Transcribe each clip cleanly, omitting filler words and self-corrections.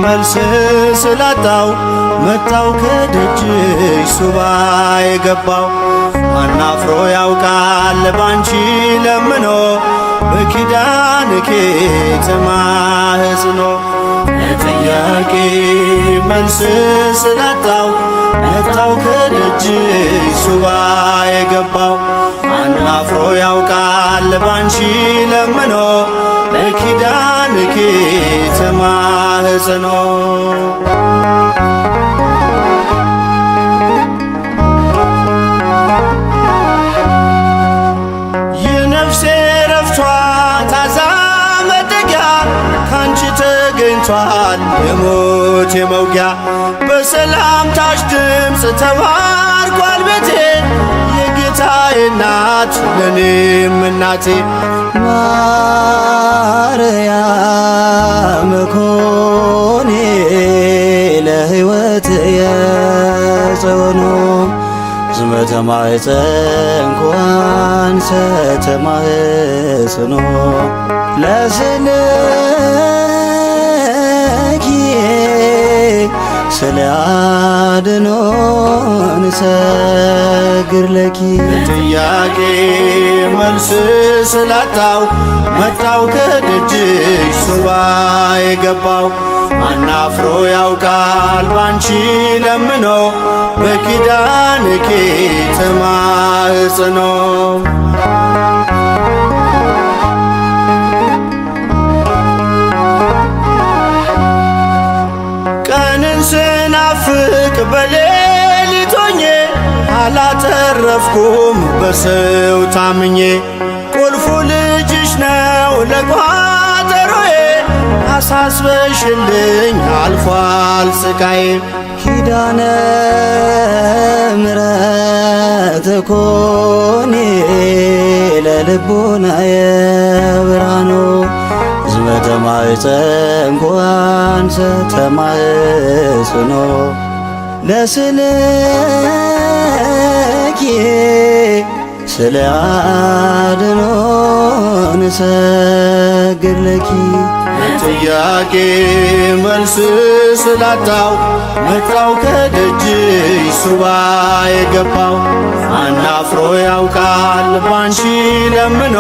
መልስ ስላጣው መጣው ከደጅሽ ሱባ የገባው አናፍሮ ያውቃል ባንቺ ለምኖ በኪዳንኪ ተማህጽኖ ለጥያቄ መልስ ስላጣው መጣው ከደጅሽ ሱባ የገባው አናፍሮ ያውቃል ባንቺ ለምኖ በኪዳንኪ ተማህጽኖ የነፍሴ ረፍቷ ታዛ መጠጊያ ካንቺ ተገኝቷል የሞት የመውጊያ በሰላምታሽ ድምፅ ተባርኳል ቤቴ የጌታዬ እናት ለኔም እናቴ ማርያም ኮኔ ለሕይወት የጸወኖ ዝመተ ማኅፀን ኳንሰ ተማህጽኖ ለስልኪ ስለ አድኖን ሰግር ለኪ ጥያቄ መልስ ስላጣው መጣው ከደጅሽ ሱባ የገባው አናፍሮ ያውቃል ባንቺ ለምኖ በኪዳንኪ ተማህጽኖ ቀንን ስናፍቅ በሌሊት ሆኜ አላተረፍኩም በሰው ታምኜ ቁልፉ ልጅሽ ነው ለቋጠሮዬ አሳስበሽልኝ አልፏል ስቃዬ ኪዳነ ምሕረት ኮኔ ለልቡናየ ብርሃኖ ዝመተ ማኅፀን ኳንሰ ተማህጽኖ ለስልኪ ስለ አድኖን ሰግድ ለኪ ጥያቄ መልስ ስላጣው መጣው ከደጅሽ ሱባ የገባው አናፍሮ ያውቃል ባንቺ ለምኖ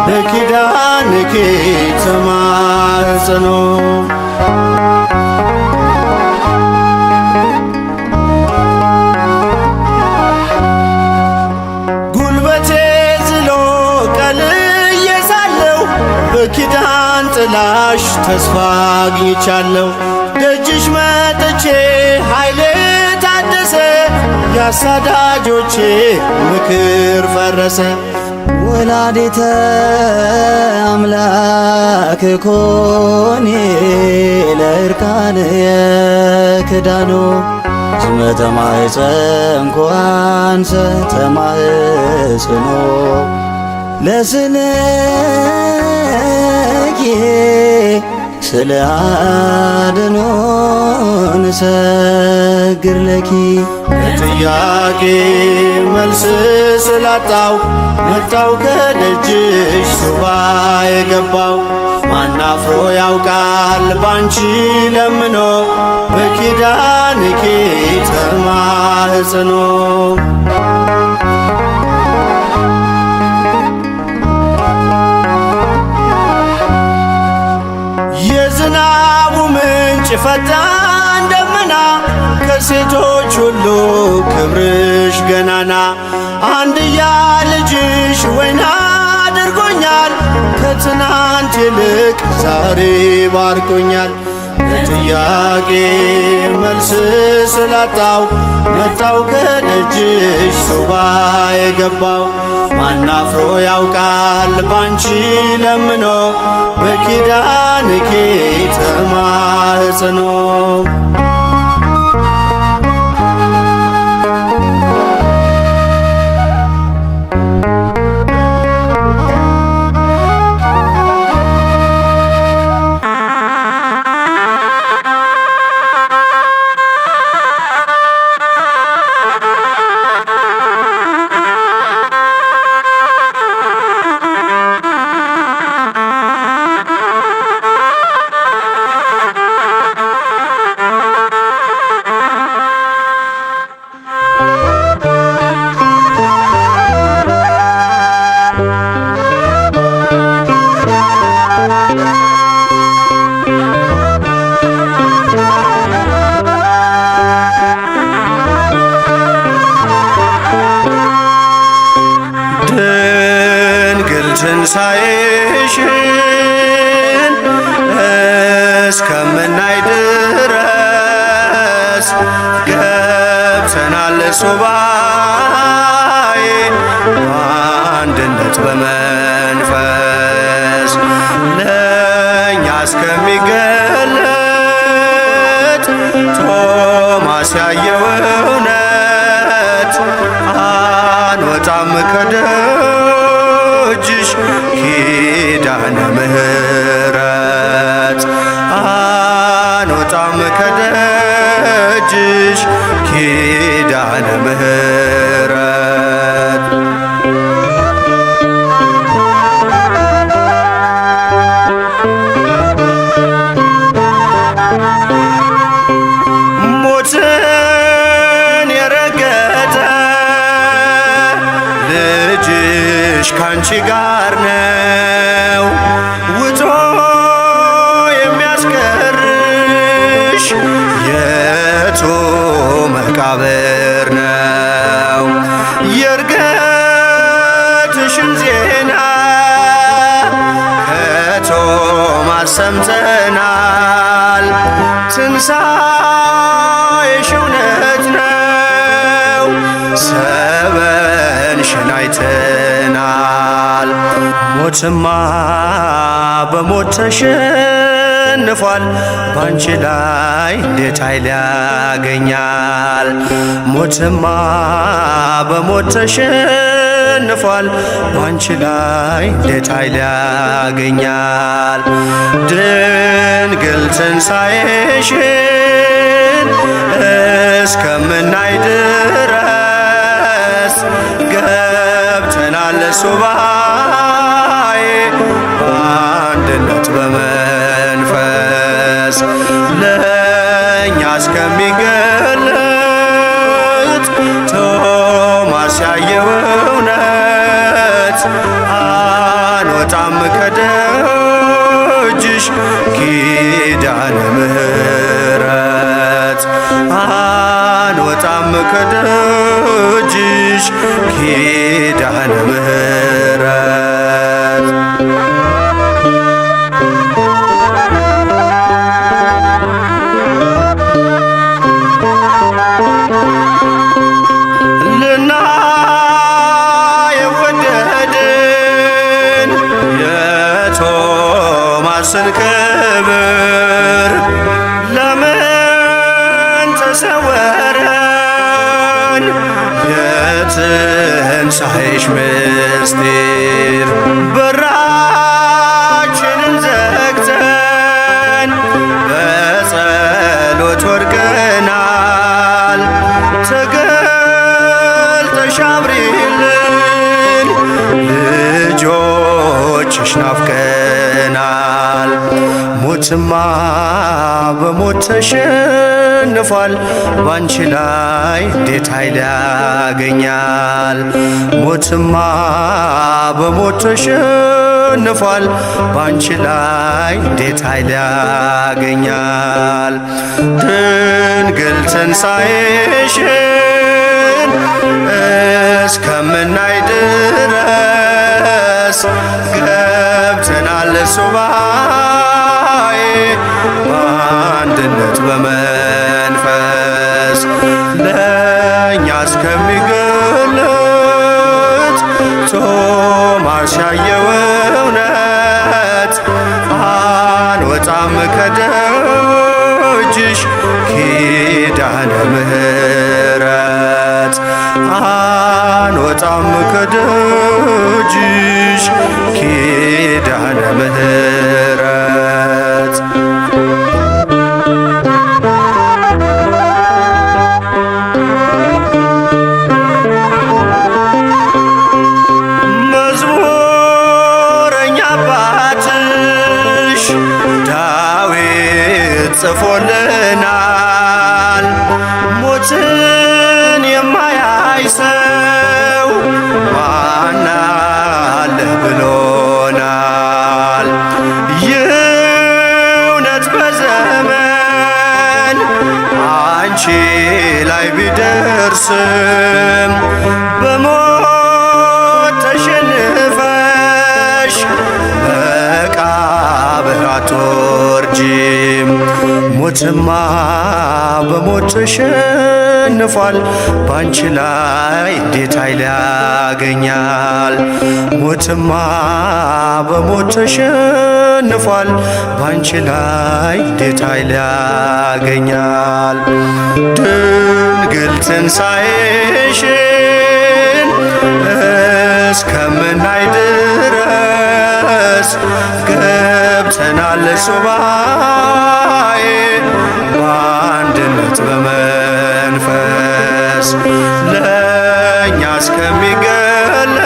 በኪዳንኪ ተማህጽኖ በኪዳን ጥላሽ ተስፋ አግኝቻለሁ ደጅሽ መጥቼ ኃይሌ ታደሰ ያሳዳጆቼ ምክር ፈረሰ ወላዲተ አምላክ ኮኔ ለእርቃነ የክዳኖ ዝመተ ማኅፀን ኳንሰ ተማህጽኖ ለስልኪ ስለ አድኖን ሰግር ለኪ ጥያቄ መልስ ስላጣው መጣው ከደጅሽ ሱባ የገባው አናፍሮ ያውቃል ባንቺ ለምኖ በኪዳንኪ ተማህጽኖ የዝናቡ ምንጭ ፈጣን ደመና ከሴቶች ሁሉ ክብርሽ ገናና አንድያ ልጅሽ ወይን አድርጎኛል ከትናንት ይልቅ ዛሬ ባርኮኛል ጥያቄ መልስ ስላጣው መጣው ከደጅሽ ሱባ የገባው ማናፍሮ ያውቃል ባንቺ ለምኖ በኪዳንኪ ተማህጽኖ ትንሣኤሽን እስከምናይ ድረስ ገብተናል ሱባኤ በአንድነት በመንፈስ ለእኛ እስከሚገለጥ ቶማስ ያየው እውነት አንወጣም ከደጅሽ ኪዳነ ምሕረት አንወጣም ከደጅሽ ኪዳነ ምሕረት ሞትን የረገጠ ልጅሽ ካንቺ ጋር ነው ውጦ የሚያስቀርሽ የቱ መቃብር ነው። የእርገትሽን ዜና ከቶማስ ሰምተናል። ትንሣኤሽ እውነት ነው ሰበንሽን አይተናል። ሞትማ በሞት ተሸንፏል ባንቺ ላይ እንዴት ኃይል ያገኛል? ሞትማ በሞት ተሸንፏል ባንቺ ላይ እንዴት ኃይል ያገኛል? ድንግል ትንሣኤሽን እስከምናይ ድረስ ገብተናል ሱባኤ በአንድነት በመንፈስ ለእኛ እስከሚገለጥ ቶማስ ያየው እውነት አንወጣም ከደጅሽ ኪዳነ ምሕረት አንወጣም ከደጅሽ ኪዳነ ምሕረት ልናየው ወደድን የቶማስን ክብር ለምን ተሰወረን የትንሣኤሽ ምስጢር? በራችንን ዘግተን በጸሎት ወድቀናል። ተገልጠሽ አብሪልን ልጆችሽ ናፍቀናል። ሞትማ በሞት ተሸንፏል ባንቺ ላይ እንዴት ኃይል ያገኛል? ሞትማ በሞት ተሸንፏል ባንቺ ላይ እንዴት ኃይል ያገኛል? ድንግል ትንሣኤሽን እስከምናይ ድረስ ገብተናል ሱባኤ በአንድነት በመንፈስ ለእኛ እስከሚገለጥ ቶማስ ያየው እውነት አንወጣም ከደጅሽ ኪዳነ ምሕረት አንወጣም ከደጅሽ ኪዳነ ምሕረት መዝሙረኛ አባትሽ ዳዊት ጽፎልናል። ሞትን የማያይ ሰው ማን አለ ብሎናል። ይህ እውነት በዘመን አንቺ ላይ ቢደርስም በሞት ተሸንፈሽ ሞትማ በሞት ተሸንፏል፣ ባንቺ ላይ እንዴት ኃይል ያገኛል? ሞትማ በሞት ተሸንፏል፣ ባንቺ ላይ እንዴት ኃይል ያገኛል? ድንግል ትንሣኤሽን እስከምናይ ድረስ ገብተናል ሱባኤ በአንድነት በመንፈስ ለእኛ እስከሚገለጥ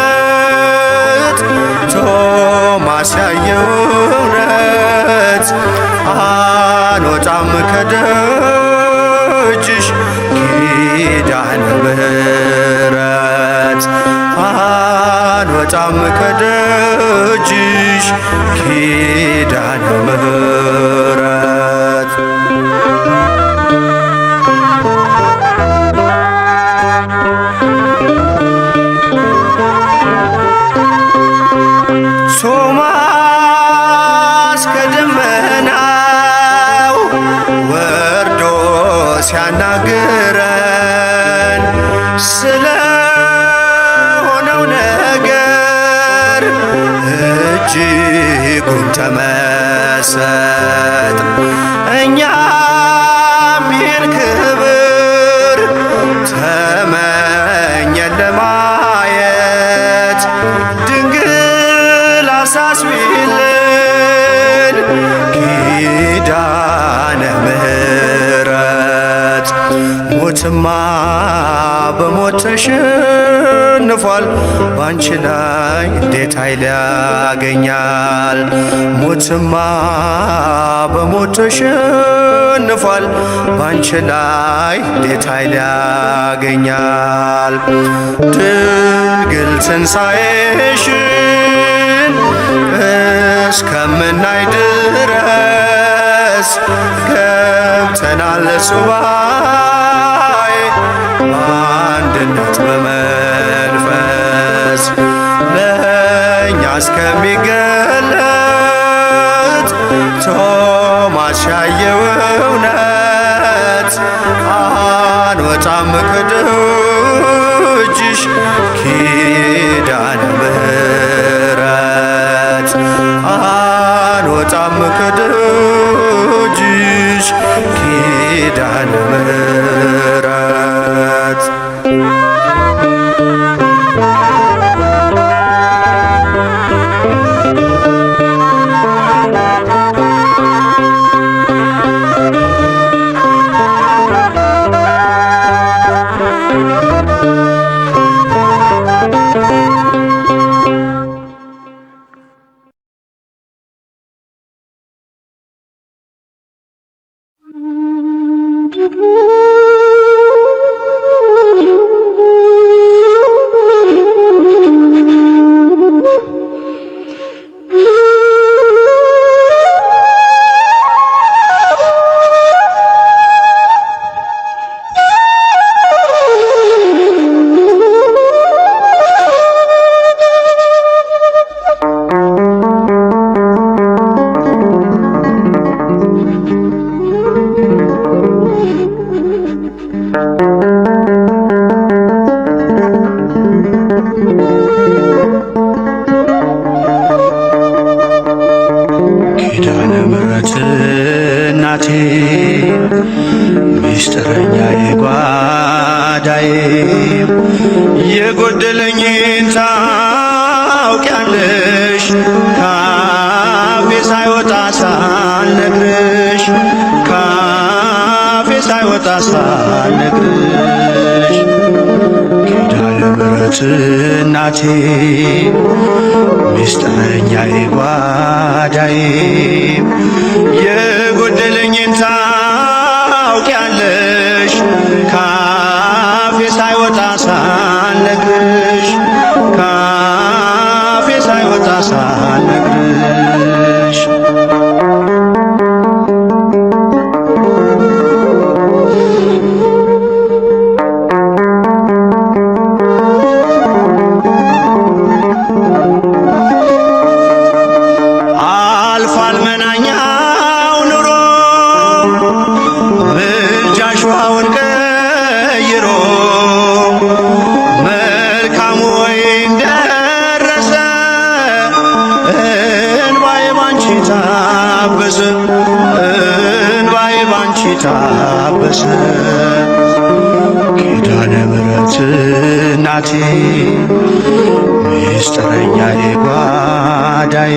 ቶማስ ያየው እውነት አንወጣም ከደጅሽ ኪዳነ ምሕረት አንወጣም ከደጅሽ ኪዳነ ምሕረት ቶማስ ከደመናው ወርዶ ሲያናግረን ስለ ሆነው ነገር እጅጉን ተመሰጥ። እኛም ይህን ክብር ተመኘን ለማየት ድንግል አሳስቢልን ኪዳነ ምሕረት። ሞትማ በሞት ተሸንፏል፣ ባንቺ ላይ እንዴት ኃይል ያገኛል? ሞትማ በሞት ተሸንፏል፣ ባንቺ ላይ እንዴት ኃይል ያገኛል? ድንግል ትንሣኤሽን እስከምናይ ድረስ ገብተናል ሱባኤ በአንድነት በመንፈስ ለእኛ እስከሚገለጥ ቶማስ ያየው እውነት አንወጣም ከደጅሽ ኪዳነ ምሕረት አንወጣም ከደጅሽ ኪዳነ ምሕረት ኪዳነ ምሕረት እናቴ ሚስጥረኛዬ ጓዳዬ የጎደለኝን ታውቂያለሽ ካፌ ሳይወጣ ሳልነግርሽ ካፌ ሳይወጣ ሳልነግርሽ ኪዳነ ምሕረት እናቴ ሚስጥረኛዬ ጓዳዬ የጎደለኝን ታውቂያለሽ ካፌ ሳይወጣ ሳልነግርሽ ካፌ ሳይወጣ ሳልነግርሽ አልፏል መናኛው የታበሰ ኪዳነ ምሕረት እናቴ ምስጢረኛዬ ጓዳዬ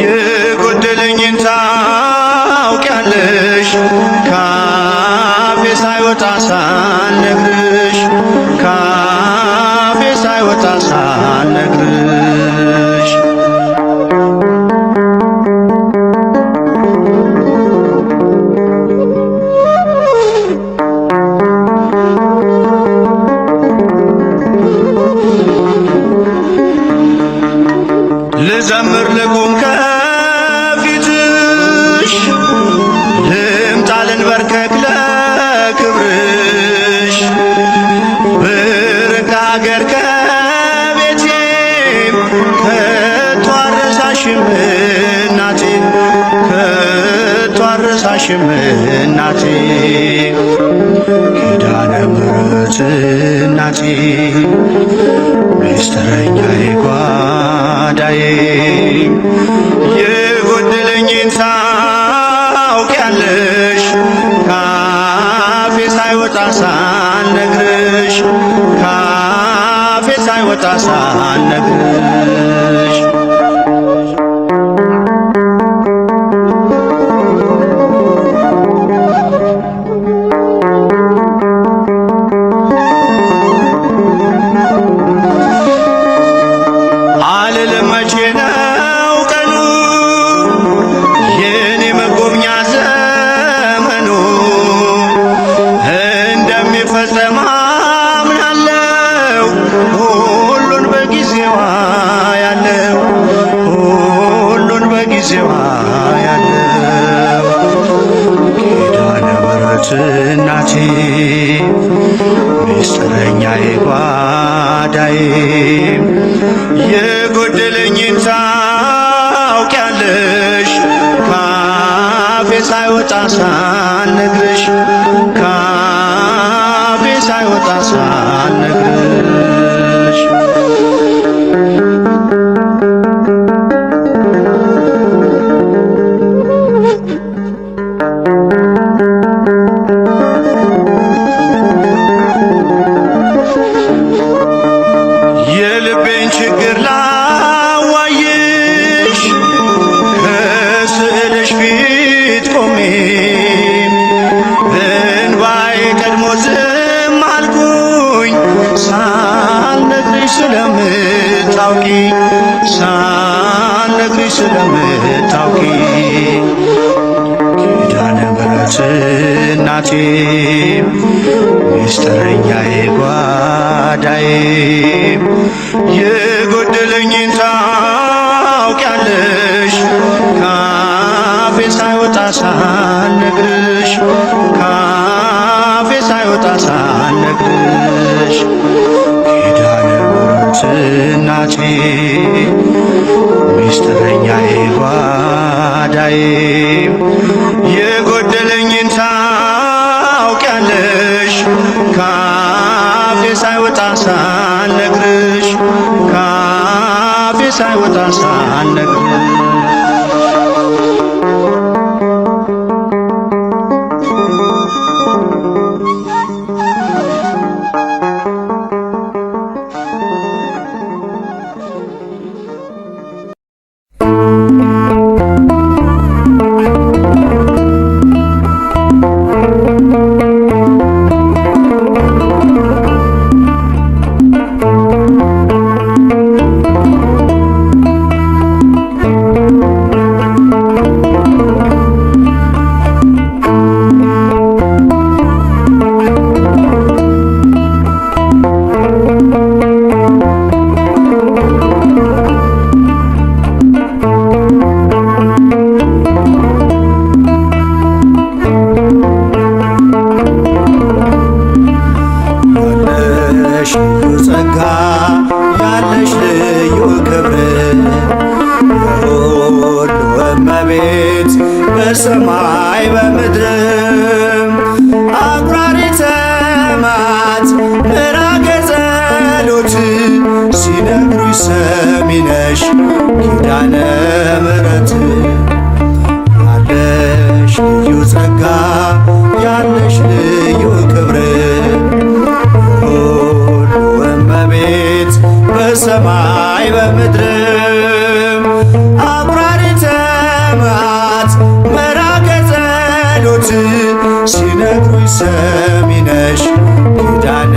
የጎደለኝን ታውቂያለሽ ካፌ ሳይወጣ ሳልነግርሽ ካፌ ሳይወጣ ሳልነግርሽ ልዘምር ልቁም ከፊትሽ ልምጣ ልንበርከክ ለክብርሽ ብርቅ አገር ከቤቴ ከቶ አልረሳሽም እናቴ ከቶ አልረሳሽም እናቴ ኪዳነ ምሕረት እናቴ ምስጢረኛዬ ጓዳዬ የጎደለኝን ታውቂያለሽ ካፌ ሳይወጣ ሳልነግርሽ ካፌ ሳይወጣ ሳልነግርሽ አልልም መቼ ነው ቀኑ የኔ መጎብኛ ዘመኑ እንደሚፈጸም አምናለው ሁሉን በጊዜዋ ያለው ሁሉን በጊዜዋ ያለው ኪዳነ ምሕረት እናቴ ምስጢረኛዬ ጓዳዬ የጎደለኝን ታውቂያለሽ ካፌ ሳይወጣ ሳልነግርሽ ካፌ ሳይወጣ ሳልነግርሽ የልቤን ችግር ላዋይሽ ከስዕልሽ ፊት ቆሜ እንባዬ ቀድሞ ዝም አልኩኝ ሳልነግርሽ ስለምታውቂ ሳልነግርሽ ስለምታውቂ ኪዳነ ምሕረት እናቴ ምስጢረኛዬ ጓዳዬ የጎደለኝን ታውቂያለሽ ካፌ ሳይወጣ ሳልነግርሽ ካፌ ሳይወጣ ሳልነግርሽ ኪዳነ ምሕረት እናቴ ምስጢረኛዬ ጓዳዬ የጎደለኝን ታውቂያለሽ ካፌ ሳይወጣ ሳልነግርሽ ካፌ ሳይወጣ ሳልነግርሽ በሰማይ በምድርም አቁራሪተ መዓት ምራገ ጸሎት ሲነግሩኝ ሰሚ ነሽ ኪዳነ ምሕረት ያለሽ ልዩ ጸጋ ያለሽ ልዩ ክብር ሁሉ እመቤት በሰማይ በምድርም አቁራሪተ መዓት መራገ ጸሎት ሲነግሩኝ ሰሚ ነሽ ኪዳነ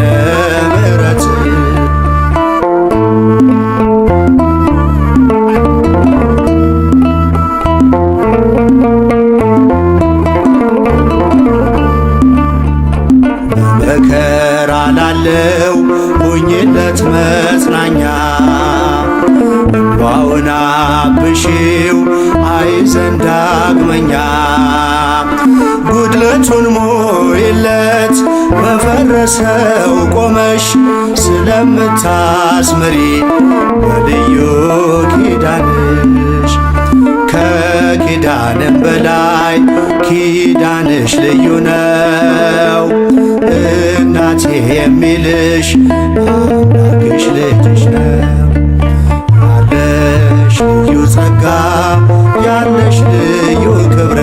ምሕረት መከራ ላለው ሁኝለት መጽናኛ እንባውን አብሺው አይዘን ዳግመኛ ጉድለቱን ሞይለት በፈረሰው ቆመሽ ስለምታስምሪ በልዩ ኪዳንሽ ከኪዳንም በላይ ኪዳንሽ ልዩ ነው እናቴ የሚልሽ አምላክሽ ልጅሽ ነው ያለሽ ልዩ ጸጋ ያለሽ ልዩ ክብር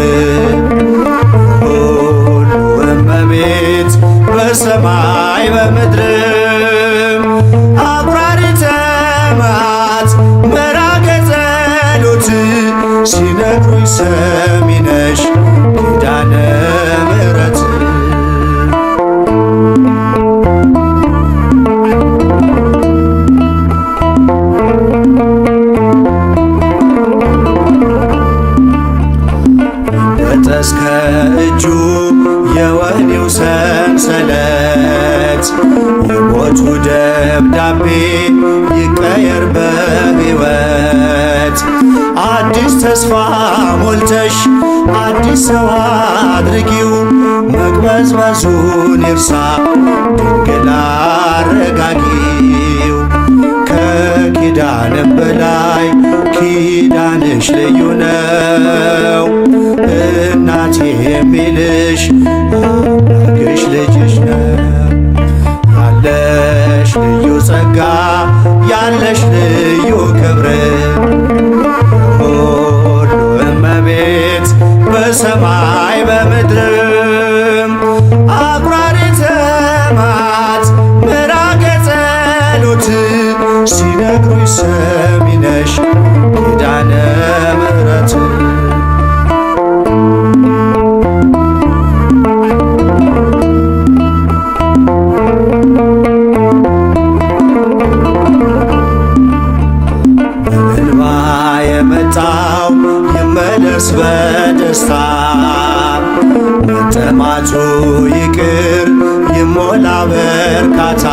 ሁሉ እመቤት በሰማይ በምድርም አቁራሪተ መዓት መራገ ጸሎት ሲነግሩኝ ሰሚ ነሽ ኪዳነ ምሕረት እስከ እጁ የወህኒው ሰንሰለት የሞቱ ደብዳቤ ይቀየር በሕይወት አዲስ ተስፋ ሞልተሽ አዲስ ሰው አድርጊው መቅበዝበዙን ይርሳ ድንግል አረጋጊው ከኪዳንም በላይ ኪዳንሽ ልዩ ነው እናቴ የሚልሽ አምላክሽ ልጅሽ ነው ያለሽ ልዩ ጸጋ ያለሽ ልዩ ክብር ሁሉ እመቤት በሰማይ በምድርም አቁራሪተ መዓት መራገ ጸሎት ሲነግሩኝ ሰሚ ነሽ ኪዳነ ምሕረት በእንባ የመጣው ይመለስ በደስታ መጠማቱ ይቅር ይሞላ በርካታ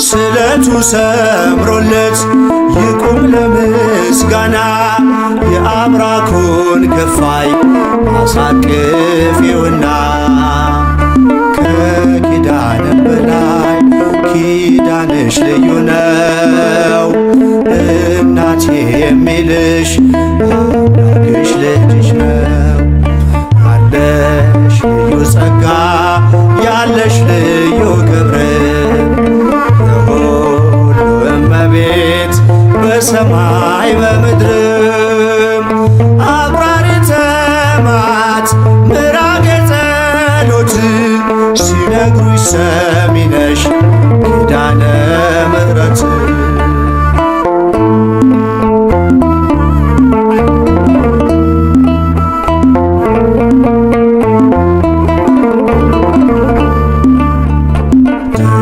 ስለቱ ሰምሮለት ይቁም ለምስጋና የአብራኩን ክፋይ አሳቅፊውና ከኪዳንም በላይ ኪዳንሽ ልዩ ነው እናቴ የሚልሽ አምላክሽ ልጅሽ ነው ያለሽ ልዩ ጸጋ ያለሽ ልዩ ክብር የሁሉ እመቤት በሰማይ በምድርም አቁራሪተ መዓት ምዕራገ ጸሎት ሲነግሩኝ ሰሚ ነሽ ኪዳነ ምሕረት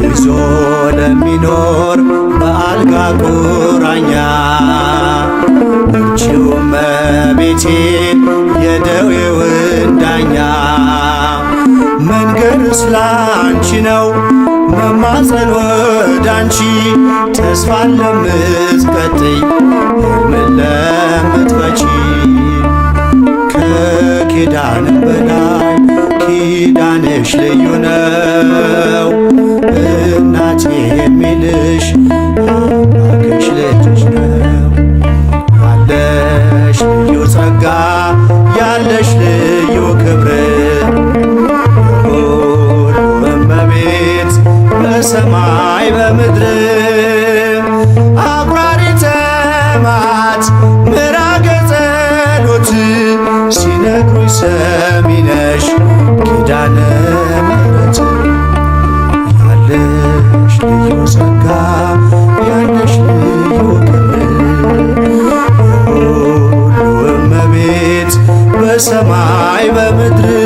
ይዞ ለሚኖር በአልጋ ቁራኛ እርቺው እመቤቴ የደዌውን ዳኛ መንገድስ ላንቺ ነው መማፀን ወዳንቺ ተስፋን ለምትቀጥይ ሕልምን ለምትፈቺ ከኪዳንም በላይ ኪዳንሽ ልዩ ነው እናቴ የሚልሽ አምላክሽ ልጅሽ ነው ያለሽ ልዩ ጸጋ ያለሽ ልዩ ክብር ሁሉ እመቤት በሰማይ በምድር አቁራሪተ መዓት ምዕራገ ጸሎት ሲነግሩኝ በሰማይ በምድር